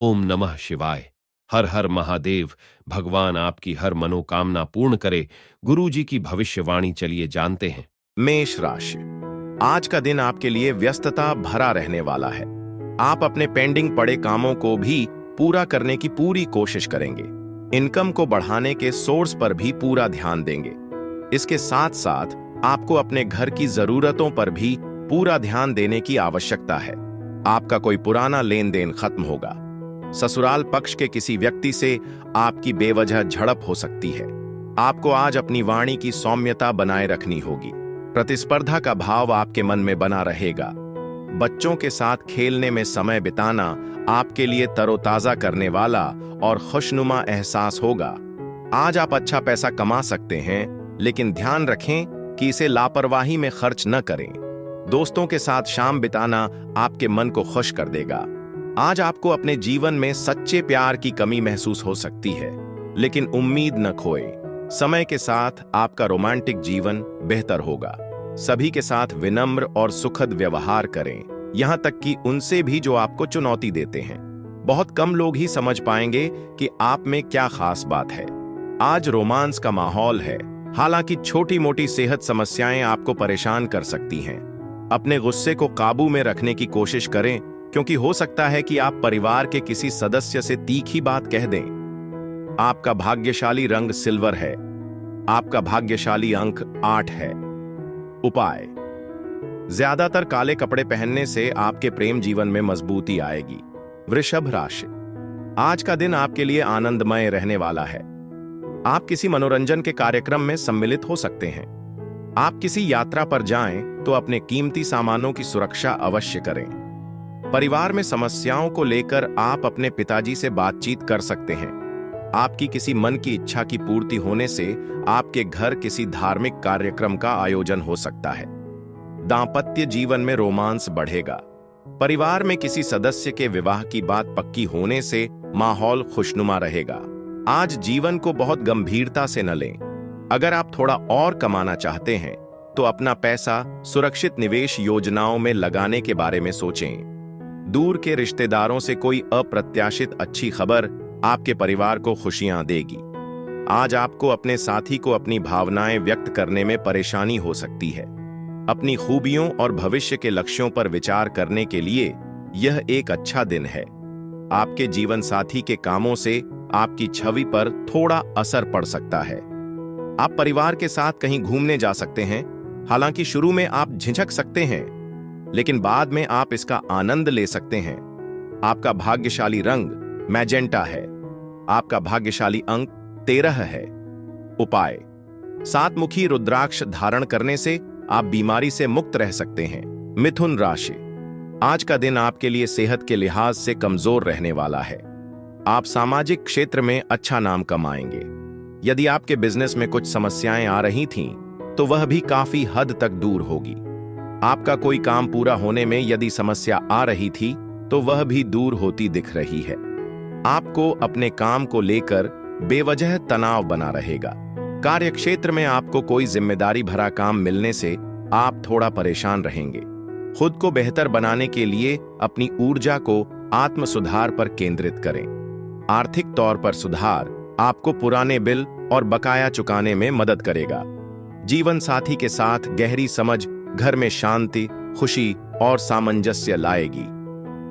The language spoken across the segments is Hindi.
ओम नमः शिवाय। हर हर महादेव। भगवान आपकी हर मनोकामना पूर्ण करे। गुरु जी की भविष्यवाणी चलिए जानते हैं। मेष राशि। आज का दिन आपके लिए व्यस्तता भरा रहने वाला है। आप अपने पेंडिंग पड़े कामों को भी पूरा करने की पूरी कोशिश करेंगे। इनकम को बढ़ाने के सोर्स पर भी पूरा ध्यान देंगे। इसके साथ साथ आपको अपने घर की जरूरतों पर भी पूरा ध्यान देने की आवश्यकता है। आपका कोई पुराना लेन देन खत्म होगा। ससुराल पक्ष के किसी व्यक्ति से आपकी बेवजह झड़प हो सकती है। आपको आज अपनी वाणी की सौम्यता बनाए रखनी होगी। प्रतिस्पर्धा का भाव आपके मन में बना रहेगा। बच्चों के साथ खेलने में समय बिताना आपके लिए तरोताजा करने वाला और खुशनुमा एहसास होगा। आज आप अच्छा पैसा कमा सकते हैं, लेकिन ध्यान रखें कि इसे लापरवाही में खर्च न करें। दोस्तों के साथ शाम बिताना आपके मन को खुश कर देगा। आज आपको अपने जीवन में सच्चे प्यार की कमी महसूस हो सकती है, लेकिन उम्मीद न खोए। समय के साथ आपका रोमांटिक जीवन बेहतर होगा। सभी के साथ विनम्र और सुखद व्यवहार करें, यहां तक कि उनसे भी जो आपको चुनौती देते हैं। बहुत कम लोग ही समझ पाएंगे कि आप में क्या खास बात है। आज रोमांस का माहौल है, हालांकि छोटी मोटी सेहत समस्याएं आपको परेशान कर सकती हैं। अपने गुस्से को काबू में रखने की कोशिश करें, क्योंकि हो सकता है कि आप परिवार के किसी सदस्य से तीखी बात कह दें। आपका भाग्यशाली रंग सिल्वर है। आपका भाग्यशाली अंक 8 है। उपाय: ज्यादातर काले कपड़े पहनने से आपके प्रेम जीवन में मजबूती आएगी। वृषभ राशि। आज का दिन आपके लिए आनंदमय रहने वाला है। आप किसी मनोरंजन के कार्यक्रम में सम्मिलित हो सकते हैं। आप किसी यात्रा पर जाएं तो अपने कीमती सामानों की सुरक्षा अवश्य करें। परिवार में समस्याओं को लेकर आप अपने पिताजी से बातचीत कर सकते हैं। आपकी किसी मन की इच्छा की पूर्ति होने से आपके घर किसी धार्मिक कार्यक्रम का आयोजन हो सकता है। दांपत्य जीवन में रोमांस बढ़ेगा। परिवार में किसी सदस्य के विवाह की बात पक्की होने से माहौल खुशनुमा रहेगा। आज जीवन को बहुत गंभीरता से न लें। अगर आप थोड़ा और कमाना चाहते हैं तो अपना पैसा सुरक्षित निवेश योजनाओं में लगाने के बारे में सोचें। दूर के रिश्तेदारों से कोई अप्रत्याशित अच्छी खबर आपके परिवार को खुशियां देगी। आज आपको अपने साथी को अपनी भावनाएं व्यक्त करने में परेशानी हो सकती है। अपनी खूबियों और भविष्य के लक्ष्यों पर विचार करने के लिए यह एक अच्छा दिन है। आपके जीवन साथी के कामों से आपकी छवि पर थोड़ा असर पड़ सकता है। आप परिवार के साथ कहीं घूमने जा सकते हैं। हालांकि शुरू में आप झिझक सकते हैं, लेकिन बाद में आप इसका आनंद ले सकते हैं। आपका भाग्यशाली रंग मैजेंटा है। आपका भाग्यशाली अंक 13 है। उपाय: 7 मुखी रुद्राक्ष धारण करने से आप बीमारी से मुक्त रह सकते हैं। मिथुन राशि। आज का दिन आपके लिए सेहत के लिहाज से कमजोर रहने वाला है। आप सामाजिक क्षेत्र में अच्छा नाम कमाएंगे। यदि आपके बिजनेस में कुछ समस्याएं आ रही थीं, तो वह भी काफी हद तक दूर होगी। आपका कोई काम पूरा होने में यदि समस्या आ रही थी, तो वह भी दूर होती दिख रही है। आपको अपने काम को लेकर बेवजह तनाव बना रहेगा। कार्यक्षेत्र में आपको कोई जिम्मेदारी भरा काम मिलने से आप थोड़ा परेशान रहेंगे। खुद को बेहतर बनाने के लिए अपनी ऊर्जा को आत्म सुधार पर केंद्रित करें। आर्थिक तौर पर सुधार आपको पुराने बिल और बकाया चुकाने में मदद करेगा। जीवन साथी के साथ गहरी समझ घर में शांति, खुशी और सामंजस्य लाएगी।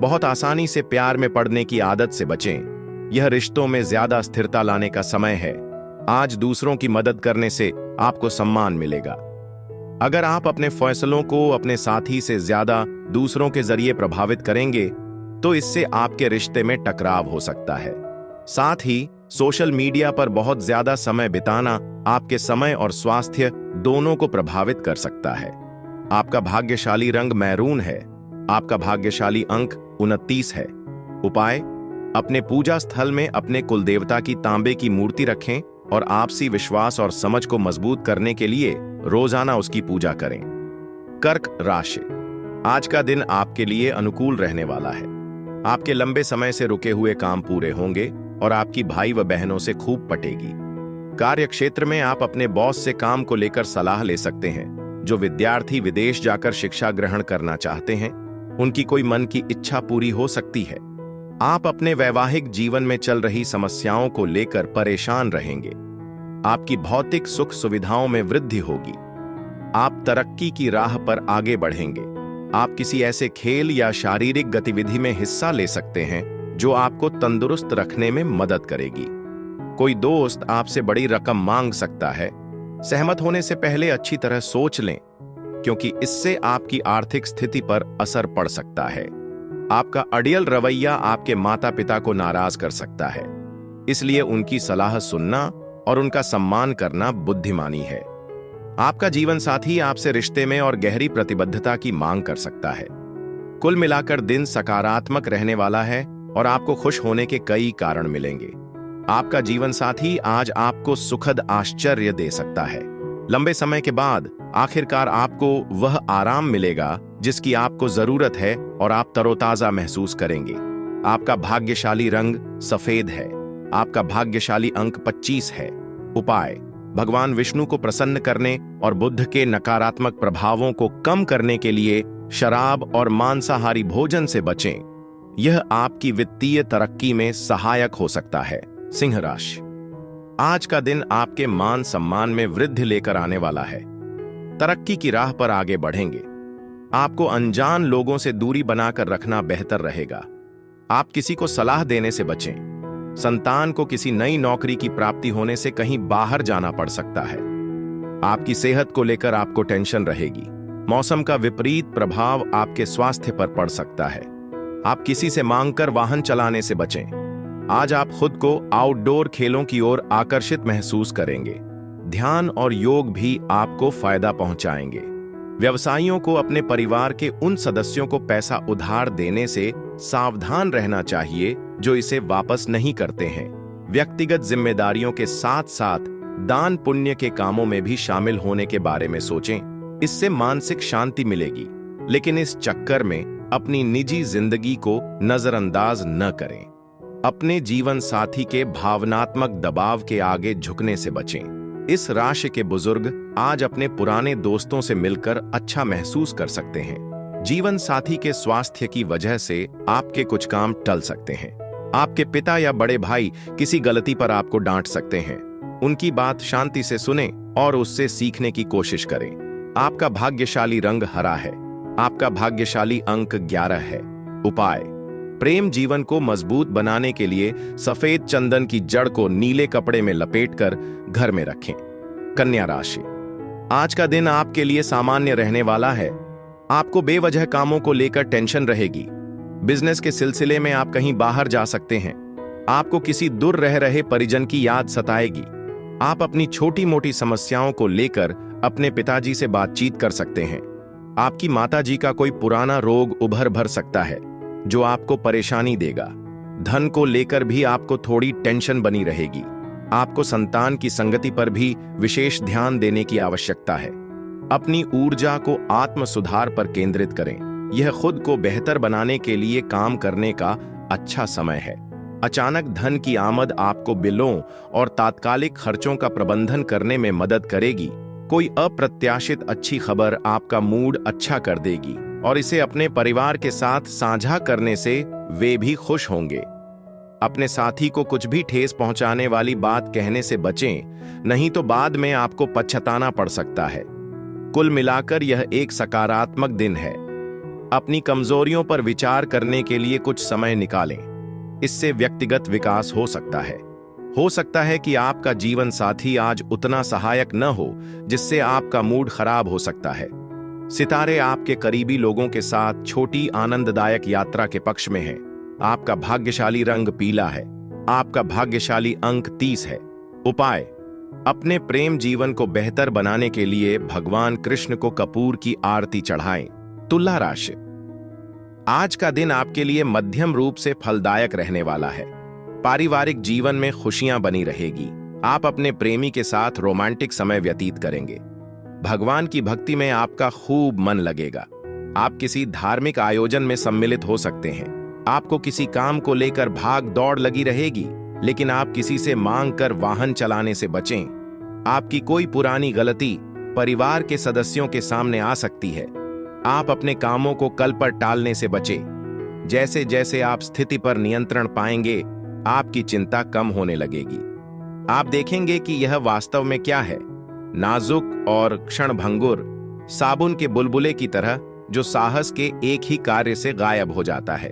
बहुत आसानी से प्यार में पड़ने की आदत से बचें। यह रिश्तों में ज्यादा स्थिरता लाने का समय है। आज दूसरों की मदद करने से आपको सम्मान मिलेगा। अगर आप अपने फैसलों को अपने साथी से ज्यादा दूसरों के जरिए प्रभावित करेंगे, तो इससे आपके रिश्ते में टकराव हो सकता है। साथ ही सोशल मीडिया पर बहुत ज्यादा समय बिताना आपके समय और स्वास्थ्य दोनों को प्रभावित कर सकता है। आपका भाग्यशाली रंग मैरून है। आपका भाग्यशाली अंक 29 है। उपाय: अपने पूजा स्थल में अपने कुलदेवता की तांबे की मूर्ति रखें और आपसी विश्वास और समझ को मजबूत करने के लिए रोजाना उसकी पूजा करें। कर्क राशि। आज का दिन आपके लिए अनुकूल रहने वाला है। आपके लंबे समय से रुके हुए काम पूरे होंगे और आपकी भाई व बहनों से खूब पटेगी। कार्यक्षेत्र में आप अपने बॉस से काम को लेकर सलाह ले सकते हैं। जो विद्यार्थी विदेश जाकर शिक्षा ग्रहण करना चाहते हैं, उनकी कोई मन की इच्छा पूरी हो सकती है। आप अपने वैवाहिक जीवन में चल रही समस्याओं को लेकर परेशान रहेंगे। आपकी भौतिक सुख सुविधाओं में वृद्धि होगी। आप तरक्की की राह पर आगे बढ़ेंगे। आप किसी ऐसे खेल या शारीरिक गतिविधि में हिस्सा ले सकते हैं जो आपको तंदुरुस्त रखने में मदद करेगी। कोई दोस्त आपसे बड़ी रकम मांग सकता है। सहमत होने से पहले अच्छी तरह सोच लें, क्योंकि इससे आपकी आर्थिक स्थिति पर असर पड़ सकता है। आपका अड़ियल रवैया आपके माता पिता को नाराज कर सकता है, इसलिए उनकी सलाह सुनना और उनका सम्मान करना बुद्धिमानी है। आपका जीवन साथी आपसे रिश्ते में और गहरी प्रतिबद्धता की मांग कर सकता है। कुल मिलाकर दिन सकारात्मक रहने वाला है और आपको खुश होने के कई कारण मिलेंगे। आपका जीवन साथी आज आपको सुखद आश्चर्य दे सकता है। लंबे समय के बाद आखिरकार आपको वह आराम मिलेगा जिसकी आपको जरूरत है और आप तरोताजा महसूस करेंगे। आपका भाग्यशाली रंग सफेद है। आपका भाग्यशाली अंक 25 है। उपाय: भगवान विष्णु को प्रसन्न करने और बुध के नकारात्मक प्रभावों को कम करने के लिए शराब और मांसाहारी भोजन से बचें। यह आपकी वित्तीय तरक्की में सहायक हो सकता है। सिंह राशि: आज का दिन आपके मान सम्मान में वृद्धि लेकर आने वाला है। तरक्की की राह पर आगे बढ़ेंगे। आपको अनजान लोगों से दूरी बनाकर रखना बेहतर रहेगा। आप किसी को सलाह देने से बचें। संतान को किसी नई नौकरी की प्राप्ति होने से कहीं बाहर जाना पड़ सकता है। आपकी सेहत को लेकर आपको टेंशन रहेगी। मौसम का विपरीत प्रभाव आपके स्वास्थ्य पर पड़ सकता है। आप किसी से मांगकर वाहन चलाने से बचें। आज आप खुद को आउटडोर खेलों की ओर आकर्षित महसूस करेंगे। ध्यान और योग भी आपको फायदा पहुंचाएंगे। व्यवसायियों को अपने परिवार के उन सदस्यों को पैसा उधार देने से सावधान रहना चाहिए जो इसे वापस नहीं करते हैं। व्यक्तिगत जिम्मेदारियों के साथ साथ दान पुण्य के कामों में भी शामिल होने के बारे में सोचें। इससे मानसिक शांति मिलेगी, लेकिन इस चक्कर में अपनी निजी जिंदगी को नजरअंदाज न करें। अपने जीवन साथी के भावनात्मक दबाव के आगे झुकने से बचें। इस राशि के बुजुर्ग आज अपने पुराने दोस्तों से मिलकर अच्छा महसूस कर सकते हैं। जीवन साथी के स्वास्थ्य की वजह से आपके कुछ काम टल सकते हैं। आपके पिता या बड़े भाई किसी गलती पर आपको डांट सकते हैं। उनकी बात शांति से सुनें और उससे सीखने की कोशिश करें। आपका भाग्यशाली रंग हरा है। आपका भाग्यशाली अंक 11 है। उपाय: प्रेम जीवन को मजबूत बनाने के लिए सफेद चंदन की जड़ को नीले कपड़े में लपेटकर घर में रखें। कन्या राशि: आज का दिन आपके लिए सामान्य रहने वाला है। आपको बेवजह कामों को लेकर टेंशन रहेगी। बिजनेस के सिलसिले में आप कहीं बाहर जा सकते हैं। आपको किसी दूर रह रहे परिजन की याद सताएगी। आप अपनी छोटी मोटी समस्याओं को लेकर अपने पिताजी से बातचीत कर सकते हैं। आपकी माताजी का कोई पुराना रोग उभर भर सकता है जो आपको परेशानी देगा। धन को लेकर भी आपको थोड़ी टेंशन बनी रहेगी। आपको संतान की संगति पर भी विशेष ध्यान देने की आवश्यकता है। अपनी ऊर्जा को आत्म सुधार पर केंद्रित करें। यह खुद को बेहतर बनाने के लिए काम करने का अच्छा समय है। अचानक धन की आमद आपको बिलों और तात्कालिक खर्चों का प्रबंधन करने में मदद करेगी। कोई अप्रत्याशित अच्छी खबर आपका मूड अच्छा कर देगी और इसे अपने परिवार के साथ साझा करने से वे भी खुश होंगे। अपने साथी को कुछ भी ठेस पहुंचाने वाली बात कहने से बचें, नहीं तो बाद में आपको पछताना पड़ सकता है। कुल मिलाकर यह एक सकारात्मक दिन है। अपनी कमजोरियों पर विचार करने के लिए कुछ समय निकालें। इससे व्यक्तिगत विकास हो सकता है। हो सकता है कि आपका जीवन साथी आज उतना सहायक न हो, जिससे आपका मूड खराब हो सकता है। सितारे आपके करीबी लोगों के साथ छोटी आनंददायक यात्रा के पक्ष में हैं। आपका भाग्यशाली रंग पीला है। आपका भाग्यशाली अंक 30 है। उपाय: अपने प्रेम जीवन को बेहतर बनाने के लिए भगवान कृष्ण को कपूर की आरती चढ़ाएं। तुला राशि: आज का दिन आपके लिए मध्यम रूप से फलदायक रहने वाला है। पारिवारिक जीवन में खुशियां बनी रहेगी। आप अपने प्रेमी के साथ रोमांटिक समय व्यतीत करेंगे। भगवान की भक्ति में आपका खूब मन लगेगा। आप किसी धार्मिक आयोजन में सम्मिलित हो सकते हैं। आपको किसी काम को लेकर भाग दौड़ लगी रहेगी, लेकिन आप किसी से मांग कर वाहन चलाने से बचें। आपकी कोई पुरानी गलती परिवार के सदस्यों के सामने आ सकती है। आप अपने कामों को कल पर टालने से बचें। जैसे जैसे आप स्थिति पर नियंत्रण पाएंगे, आपकी चिंता कम होने लगेगी। आप देखेंगे कि यह वास्तव में क्या है, नाजुक और क्षणभंगुर साबुन के बुलबुले की तरह जो साहस के एक ही कार्य से गायब हो जाता है।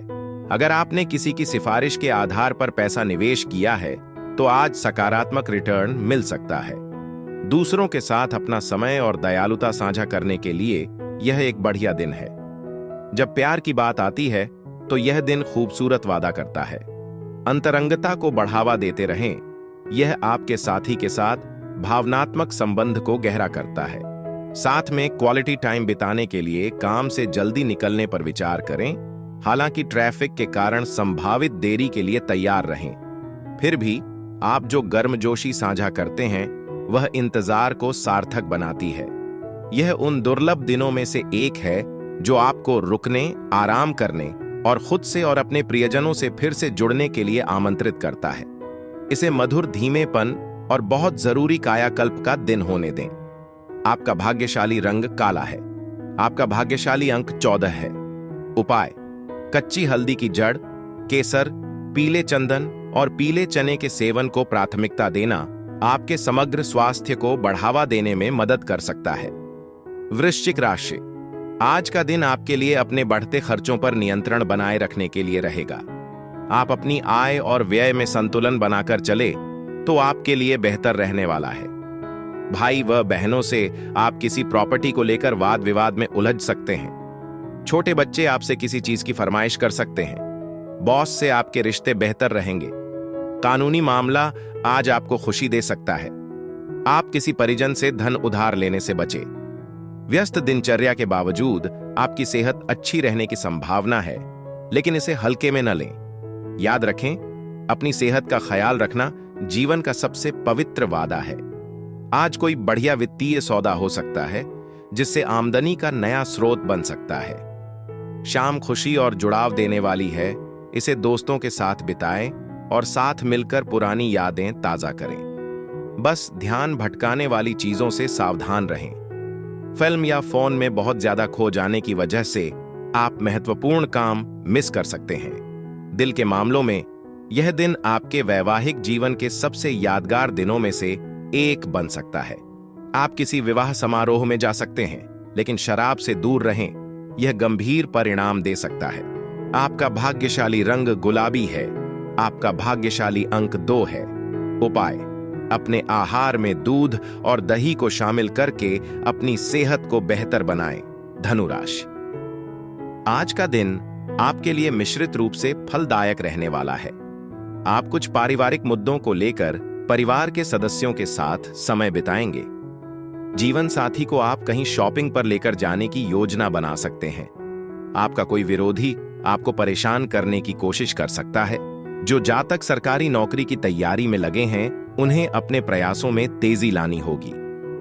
अगर आपने किसी की सिफारिश के आधार पर पैसा निवेश किया है तो आज सकारात्मक रिटर्न मिल सकता है। दूसरों के साथ अपना समय और दयालुता साझा करने के लिए यह एक बढ़िया दिन है। जब प्यार की बात आती है तो यह दिन खूबसूरत वादा करता है। अंतरंगता को बढ़ावा देते रहें। यह आपके साथी के साथ भावनात्मक संबंध को गहरा करता है। साथ में क्वालिटी टाइम बिताने के लिए काम से जल्दी निकलने पर विचार करें। हालांकि ट्रैफिक के कारण संभावित देरी के लिए तैयार रहें। फिर भी आप जो गर्मजोशी साझा करते हैं वह इंतजार को सार्थक बनाती है। यह उन दुर्लभ दिनों में से एक है जो आपको रुकने, आराम करने और खुद से और अपने प्रियजनों से फिर से जुड़ने के लिए आमंत्रित करता है। इसे मधुर धीमेपन और बहुत जरूरी कायाकल्प का दिन होने दें। आपका भाग्यशाली रंग काला है। आपका भाग्यशाली अंक 14 है। उपाय: कच्ची हल्दी की जड़, केसर, पीले चंदन और पीले चने के सेवन को प्राथमिकता देना आपके समग्र स्वास्थ्य को बढ़ावा देने में मदद कर सकता है। वृश्चिक राशि, आज का दिन आपके लिए अपने बढ़ते खर्चों पर नियंत्रण बनाए रखने के लिए रहेगा। आप अपनी आय और व्यय में संतुलन बनाकर चले तो आपके लिए बेहतर रहने वाला है। भाई व बहनों से आप किसी प्रॉपर्टी को लेकर वाद विवाद में उलझ सकते हैं। छोटे बच्चे आपसे किसी चीज की फरमाइश कर सकते हैं। बॉस से आपके रिश्ते बेहतर रहेंगे। कानूनी मामला आज आपको खुशी दे सकता है। आप किसी परिजन से धन उधार लेने से बचें। व्यस्त दिनचर्या के बावजूद आपकी सेहत अच्छी रहने की संभावना है, लेकिन इसे हल्के में न लें। याद रखें, अपनी सेहत का ख्याल रखना जीवन का सबसे पवित्र वादा है। आज कोई बढ़िया वित्तीय सौदा हो सकता है जिससे आमदनी का नया स्रोत बन सकता है। शाम खुशी और जुड़ाव देने वाली है। इसे दोस्तों के साथ बिताएं और साथ मिलकर पुरानी यादें ताजा करें। बस ध्यान भटकाने वाली चीजों से सावधान रहें। फिल्म या फोन में बहुत ज्यादा खो जाने की वजह से आप महत्वपूर्ण काम मिस कर सकते हैं। दिल के मामलों में यह दिन आपके वैवाहिक जीवन के सबसे यादगार दिनों में से एक बन सकता है। आप किसी विवाह समारोह में जा सकते हैं, लेकिन शराब से दूर रहें। यह गंभीर परिणाम दे सकता है। आपका भाग्यशाली रंग गुलाबी है। आपका भाग्यशाली अंक 2 है। उपाय: अपने आहार में दूध और दही को शामिल करके अपनी सेहत को बेहतर बनाएं। धनु राशि, आज का दिन आपके लिए मिश्रित रूप से फलदायक रहने वाला है। आप कुछ पारिवारिक मुद्दों को लेकर परिवार के सदस्यों के साथ समय बिताएंगे। जीवन साथी को आप कहीं शॉपिंग पर लेकर जाने की योजना बना सकते हैं। आपका कोई विरोधी आपको परेशान करने की कोशिश कर सकता है। जो जातक सरकारी नौकरी की तैयारी में लगे हैं, उन्हें अपने प्रयासों में तेजी लानी होगी।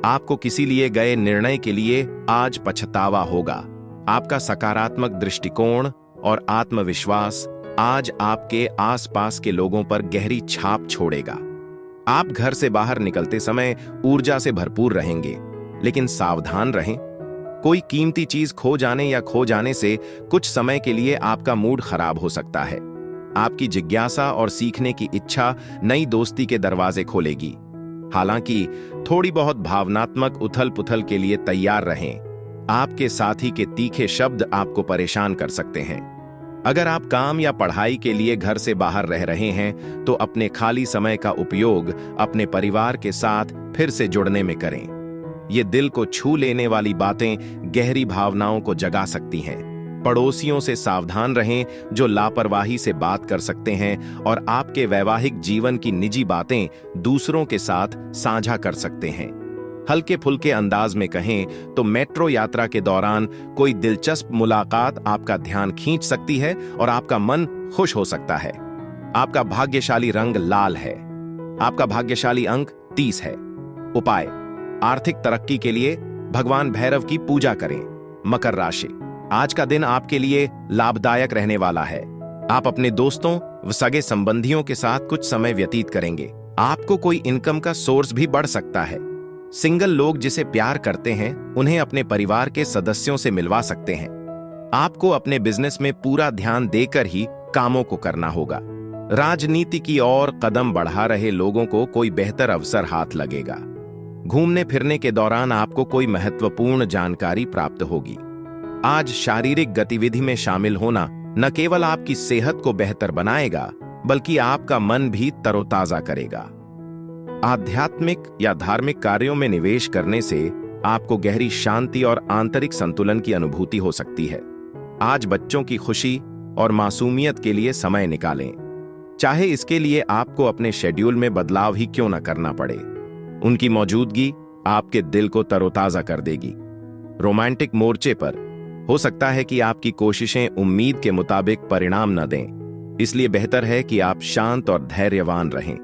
आपको किसी लिए गए निर्णय के लिए आज पछतावा होगा। आपका सकारात्मक दृष्टिकोण और आत्मविश्वास आज आपके आसपास के लोगों पर गहरी छाप छोड़ेगा। आप घर से बाहर निकलते समय ऊर्जा से भरपूर रहेंगे, लेकिन सावधान रहें। कोई कीमती चीज खो जाने या खो जाने से कुछ समय के लिए आपका मूड खराब हो सकता है। आपकी जिज्ञासा और सीखने की इच्छा नई दोस्ती के दरवाजे खोलेगी। हालांकि थोड़ी बहुत भावनात्मक उथल-पुथल के लिए तैयार रहें। आपके साथी के तीखे शब्द आपको परेशान कर सकते हैं। अगर आप काम या पढ़ाई के लिए घर से बाहर रह रहे हैं तो अपने खाली समय का उपयोग अपने परिवार के साथ फिर से जुड़ने में करें। ये दिल को छू लेने वाली बातें गहरी भावनाओं को जगा सकती हैं। पड़ोसियों से सावधान रहें जो लापरवाही से बात कर सकते हैं और आपके वैवाहिक जीवन की निजी बातें दूसरों के साथ साझा कर सकते हैं। हल्के फुल्के अंदाज में कहें तो मेट्रो यात्रा के दौरान कोई दिलचस्प मुलाकात आपका ध्यान खींच सकती है और आपका मन खुश हो सकता है। आपका भाग्यशाली रंग लाल है। आपका भाग्यशाली अंक 30 है। उपाय: आर्थिक तरक्की के लिए भगवान भैरव की पूजा करें। मकर राशि, आज का दिन आपके लिए लाभदायक रहने वाला है। आप अपने दोस्तों व सगे संबंधियों के साथ कुछ समय व्यतीत करेंगे। आपको कोई इनकम का सोर्स भी बढ़ सकता है। सिंगल लोग जिसे प्यार करते हैं उन्हें अपने परिवार के सदस्यों से मिलवा सकते हैं। आपको अपने बिजनेस में पूरा ध्यान देकर ही कामों को करना होगा। राजनीति की ओर कदम बढ़ा रहे लोगों को कोई बेहतर अवसर हाथ लगेगा। घूमने फिरने के दौरान आपको कोई महत्वपूर्ण जानकारी प्राप्त होगी। आज शारीरिक गतिविधि में शामिल होना न केवल आपकी सेहत को बेहतर बनाएगा, बल्कि आपका मन भी तरोताजा करेगा। आध्यात्मिक या धार्मिक कार्यों में निवेश करने से आपको गहरी शांति और आंतरिक संतुलन की अनुभूति हो सकती है। आज बच्चों की खुशी और मासूमियत के लिए समय निकालें, चाहे इसके लिए आपको अपने शेड्यूल में बदलाव ही क्यों न करना पड़े। उनकी मौजूदगी आपके दिल को तरोताजा कर देगी। रोमांटिक मोर्चे पर हो सकता है कि आपकी कोशिशें उम्मीद के मुताबिक परिणाम न दें, इसलिए बेहतर है कि आप शांत और धैर्यवान रहें।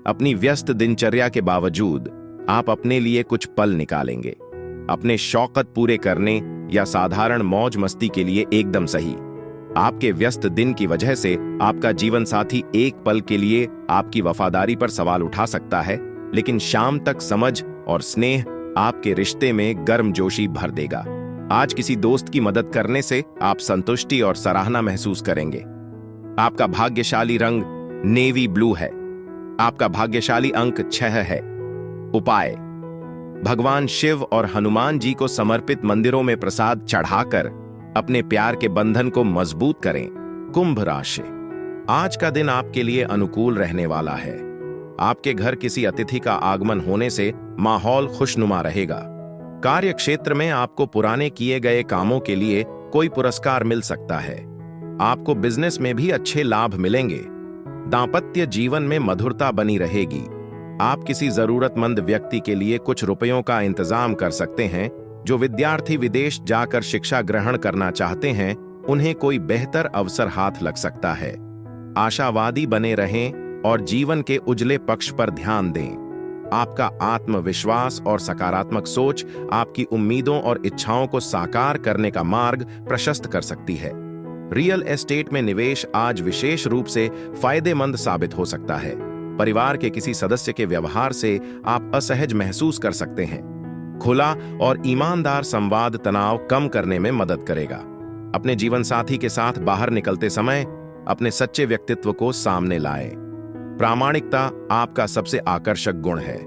अपनी व्यस्त दिनचर्या के बावजूद आप अपने लिए कुछ पल निकालेंगे, अपने शौकत पूरे करने या साधारण मौज मस्ती के लिए एकदम सही। आपके व्यस्त दिन की वजह से आपका जीवन साथी एक पल के लिए आपकी वफादारी पर सवाल उठा सकता है, लेकिन शाम तक समझ और स्नेह आपके रिश्ते में गर्मजोशी भर देगा। आज किसी दोस्त की मदद करने से आप संतुष्टि और सराहना महसूस करेंगे। आपका भाग्यशाली रंग नेवी ब्लू है। आपका भाग्यशाली अंक 6 है। उपाय: भगवान शिव और हनुमान जी को समर्पित मंदिरों में प्रसाद चढ़ाकर अपने प्यार के बंधन को मजबूत करें। कुंभ राशि: आज का दिन आपके लिए अनुकूल रहने वाला है। आपके घर किसी अतिथि का आगमन होने से माहौल खुशनुमा रहेगा। कार्य क्षेत्र में आपको पुराने किए गए कामों के लिए कोई पुरस्कार मिल सकता है। आपको बिजनेस में भी अच्छे लाभ मिलेंगे। दांपत्य जीवन में मधुरता बनी रहेगी। आप किसी जरूरतमंद व्यक्ति के लिए कुछ रुपयों का इंतजाम कर सकते हैं। जो विद्यार्थी विदेश जाकर शिक्षा ग्रहण करना चाहते हैं, उन्हें कोई बेहतर अवसर हाथ लग सकता है। आशावादी बने रहें और जीवन के उजले पक्ष पर ध्यान दें। आपका आत्मविश्वास और सकारात्मक सोच आपकी उम्मीदों और इच्छाओं को साकार करने का मार्ग प्रशस्त कर सकती है। रियल एस्टेट में निवेश आज विशेष रूप से फायदेमंद साबित हो सकता है। परिवार के किसी सदस्य के व्यवहार से आप असहज महसूस कर सकते हैं। खुला और ईमानदार संवाद तनाव कम करने में मदद करेगा। अपने जीवन साथी के साथ बाहर निकलते समय अपने सच्चे व्यक्तित्व को सामने लाएं। प्रामाणिकता आपका सबसे आकर्षक गुण है।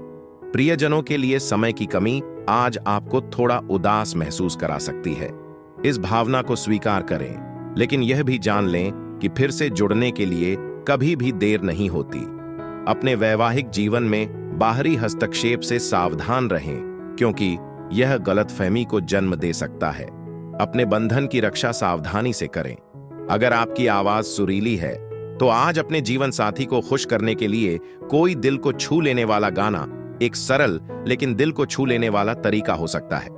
प्रियजनों के लिए समय की कमी आज आपको थोड़ा उदास महसूस करा सकती है। इस भावना को स्वीकार करें, लेकिन यह भी जान लें कि फिर से जुड़ने के लिए कभी भी देर नहीं होती। अपने वैवाहिक जीवन में बाहरी हस्तक्षेप से सावधान रहें, क्योंकि यह गलतफहमी को जन्म दे सकता है। अपने बंधन की रक्षा सावधानी से करें। अगर आपकी आवाज सुरीली है तो आज अपने जीवन साथी को खुश करने के लिए कोई दिल को छू लेने वाला गाना एक सरल लेकिन दिल को छू लेने वाला तरीका हो सकता है।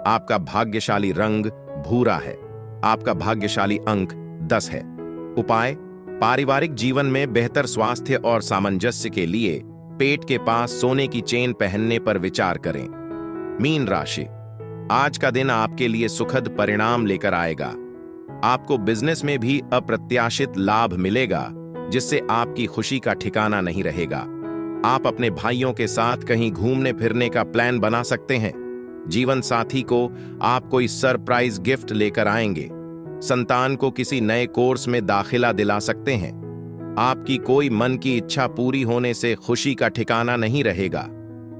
आपका भाग्यशाली रंग भूरा है। आपका भाग्यशाली अंक 10 है। उपाय: पारिवारिक जीवन में बेहतर स्वास्थ्य और सामंजस्य के लिए पेट के पास सोने की चेन पहनने पर विचार करें। मीन राशि: आज का दिन आपके लिए सुखद परिणाम लेकर आएगा। आपको बिजनेस में भी अप्रत्याशित लाभ मिलेगा, जिससे आपकी खुशी का ठिकाना नहीं रहेगा। आप अपने भाइयों के साथ कहीं घूमने फिरने का प्लान बना सकते हैं। जीवन साथी को आप कोई सरप्राइज गिफ्ट लेकर आएंगे। संतान को किसी नए कोर्स में दाखिला दिला सकते हैं। आपकी कोई मन की इच्छा पूरी होने से खुशी का ठिकाना नहीं रहेगा।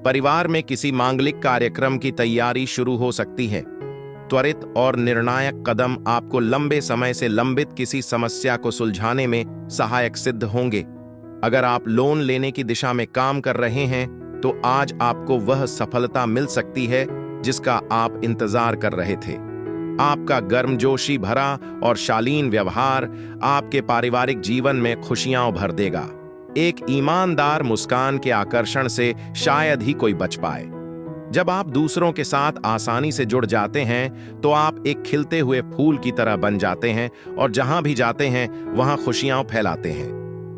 परिवार में किसी मांगलिक कार्यक्रम की तैयारी शुरू हो सकती है। त्वरित और निर्णायक कदम आपको लंबे समय से लंबित किसी समस्या को सुलझाने में सहायक सिद्ध होंगे। अगर आप लोन लेने की दिशा में काम कर रहे हैं, तो आज आपको वह सफलता मिल सकती है जिसका आप इंतजार कर रहे थे। आपका गर्मजोशी भरा और शालीन व्यवहार आपके पारिवारिक जीवन में खुशियां भर देगा। एक ईमानदार मुस्कान के आकर्षण से शायद ही कोई बच पाए। जब आप दूसरों के साथ आसानी से जुड़ जाते हैं, तो आप एक खिलते हुए फूल की तरह बन जाते हैं और जहां भी जाते हैं वहां खुशियां फैलाते हैं।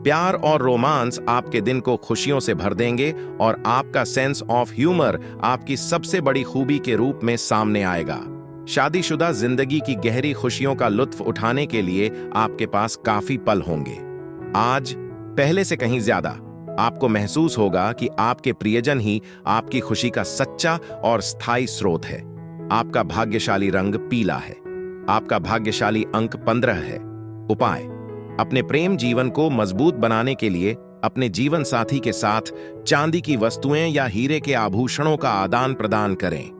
प्यार और रोमांस आपके दिन को खुशियों से भर देंगे और आपका सेंस ऑफ ह्यूमर आपकी सबसे बड़ी खूबी के रूप में सामने आएगा। शादीशुदा जिंदगी की गहरी खुशियों का लुत्फ उठाने के लिए आपके पास काफी पल होंगे। आज पहले से कहीं ज्यादा आपको महसूस होगा कि आपके प्रियजन ही आपकी खुशी का सच्चा और स्थायी स्रोत है। आपका भाग्यशाली रंग पीला है। आपका भाग्यशाली अंक 15 है। उपाय: अपने प्रेम जीवन को मजबूत बनाने के लिए अपने जीवन साथी के साथ चांदी की वस्तुएं या हीरे के आभूषणों का आदान प्रदान करें।